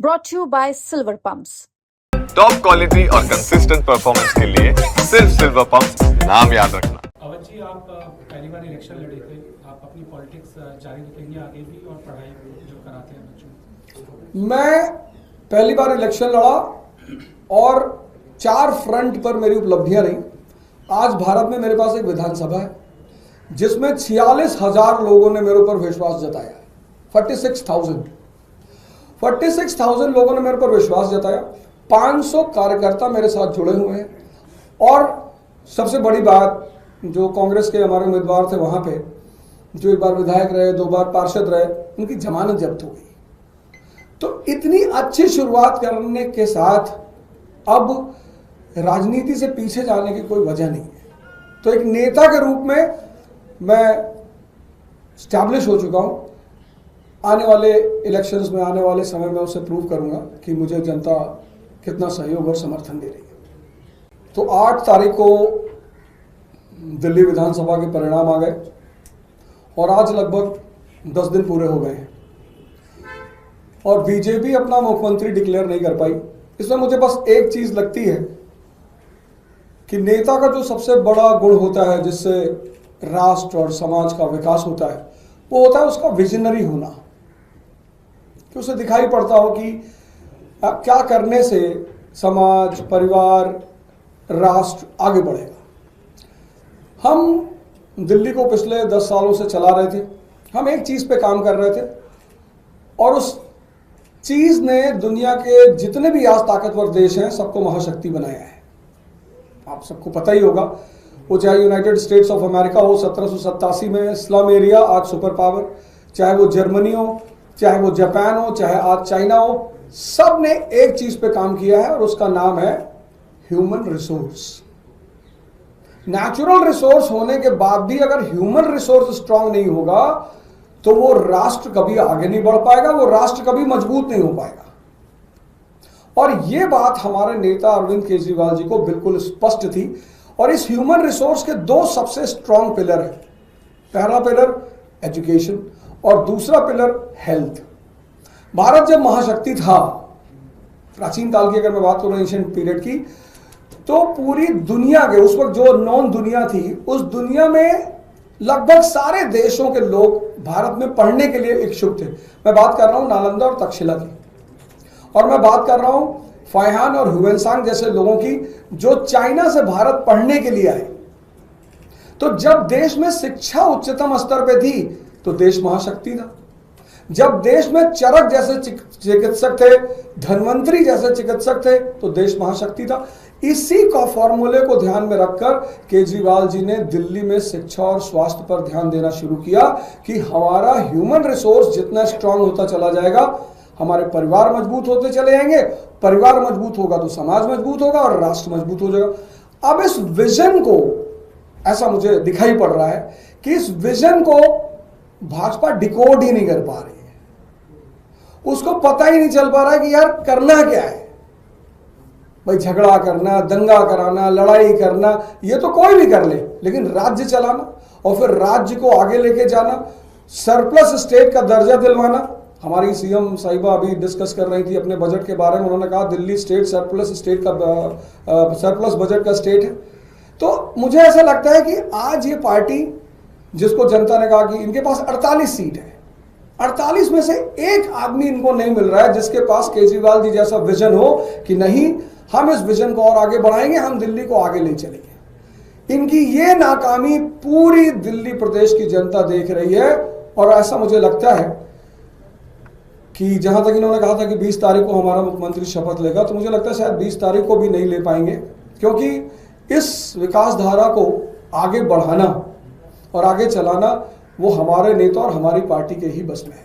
brought to you by Silver Pumps. Top quality और consistent performance के लिए सिर्फ सिल्वर पंप्स, नाम याद रखना। अवध जी, आप पहली बार इलेक्शन लड़े थे, आप अपनी पॉलिटिक्स जारी रखेंगे आगे भी और पढ़ाई जो कराते हैं बच्चों? मैं पहली बार इलेक्शन लड़ा और 4 फ्रंट पर मेरी उपलब्धियां रही। आज भारत में मेरे पास एक विधानसभा है जिसमें 46,000 लोगों ने मेरे ऊपर विश्वास जताया। 46,000 लोगों ने मेरे पर विश्वास जताया। 500 कार्यकर्ता मेरे साथ जुड़े हुए हैं और सबसे बड़ी बात, जो कांग्रेस के हमारे उम्मीदवार थे वहां पे, जो एक बार विधायक रहे, 2 बार पार्षद रहे, उनकी जमानत जब्त हो गई। तो इतनी अच्छी शुरुआत करने के साथ अब राजनीति से पीछे जाने की कोई वजह नहीं है। तो एक नेता के रूप में मैं स्टैब्लिश हो चुका हूं। आने वाले इलेक्शंस में, आने वाले समय में उसे प्रूव करूंगा कि मुझे जनता कितना सहयोग और समर्थन दे रही है। तो 8 तारीख को दिल्ली विधानसभा के परिणाम आ गए और आज लगभग 10 दिन पूरे हो गए हैं और बीजेपी अपना मुख्यमंत्री डिक्लेयर नहीं कर पाई। इसमें मुझे बस एक चीज लगती है कि नेता का जो सबसे बड़ा गुण होता है, जिससे राष्ट्र और समाज का विकास होता है, वो होता है उसका विजनरी होना, कि उसे दिखाई पड़ता हो कि क्या करने से समाज, परिवार, राष्ट्र आगे बढ़ेगा। हम दिल्ली को पिछले 10 सालों से चला रहे थे। हम एक चीज पे काम कर रहे थे और उस चीज ने दुनिया के जितने भी आज ताकतवर देश हैं सबको महाशक्ति बनाया है। आप सबको पता ही होगा, वो चाहे यूनाइटेड स्टेट्स ऑफ अमेरिका हो 1787 में, स्लम एरिया आज सुपर पावर, चाहे वो जर्मनी हो, चाहे वो जापान हो, चाहे आज चाइना हो, सब ने एक चीज पे काम किया है और उसका नाम है ह्यूमन रिसोर्स। नेचुरल रिसोर्स होने के बाद भी अगर ह्यूमन रिसोर्स स्ट्रांग नहीं होगा तो वो राष्ट्र कभी आगे नहीं बढ़ पाएगा, वो राष्ट्र कभी मजबूत नहीं हो पाएगा। और ये बात हमारे नेता अरविंद केजरीवाल जी को बिल्कुल स्पष्ट थी। और इस ह्यूमन रिसोर्स के 2 सबसे स्ट्रांग पिलर हैं। पहला पिलर एजुकेशन और दूसरा पिलर हेल्थ। भारत जब महाशक्ति था, प्राचीन काल की अगर मैं बात करूं, एंशिएंट पीरियड की, तो पूरी दुनिया के, उस वक्त जो नॉन दुनिया थी, उस दुनिया में लगभग सारे देशों के लोग भारत में पढ़ने के लिए इच्छुक थे। मैं बात कर रहा हूं नालंदा और तक्षशिला की, और मैं बात कर रहा हूं फाइहान और ह्यूएनसांग जैसे लोगों की, जो चाइना से भारत पढ़ने के लिए आए। तो जब देश में शिक्षा उच्चतम स्तर पे थी तो देश महाशक्ति था। जब देश में चरक जैसे चिकित्सक थे, धन्वंतरी जैसे चिकित्सक थे, तो देश महाशक्ति था। इसी का फॉर्मूले को ध्यान में रखकर केजरीवाल जी ने दिल्ली में शिक्षा और स्वास्थ्य पर ध्यान देना शुरू किया कि हमारा ह्यूमन रिसोर्स जितना स्ट्रांग होता चला जाएगा, हमारे परिवार मजबूत होते चले जाएंगे। परिवार मजबूत होगा तो समाज मजबूत होगा और राष्ट्र मजबूत हो जाएगा। अब इस विजन को, ऐसा मुझे दिखाई पड़ रहा है कि इस विजन को भाजपा डिकोड ही नहीं कर पा रही है। उसको पता ही नहीं चल पा रहा है कि यार करना क्या है। भाई झगड़ा करना, दंगा कराना, लड़ाई करना, ये तो कोई भी कर ले, लेकिन राज्य चलाना और फिर राज्य को आगे लेके जाना, सरप्लस स्टेट का दर्जा दिलवाना। हमारी सीएम साहिबा अभी डिस्कस कर रही थी अपने बजट के बारे में। उन्होंने कहा दिल्ली स्टेट सरप्लस बजट का स्टेट है। तो मुझे ऐसा लगता है कि आज ये पार्टी, जिसको जनता ने कहा कि इनके पास 48 सीट है, 48 में से एक आदमी इनको नहीं मिल रहा है जिसके पास केजरीवाल जी जैसा विजन हो कि नहीं, हम इस विजन को और आगे बढ़ाएंगे, हम दिल्ली को आगे ले चलेंगे। इनकी ये नाकामी पूरी दिल्ली प्रदेश की जनता देख रही है। और ऐसा मुझे लगता है कि जहां तक इन्होंने कहा था कि 20 तारीख को हमारा मुख्यमंत्री शपथ लेगा, तो मुझे लगता है शायद 20 तारीख को भी नहीं ले पाएंगे, क्योंकि इस विकास धारा को आगे बढ़ाना और आगे चलाना वो हमारे नेता और हमारी पार्टी के ही बस में है।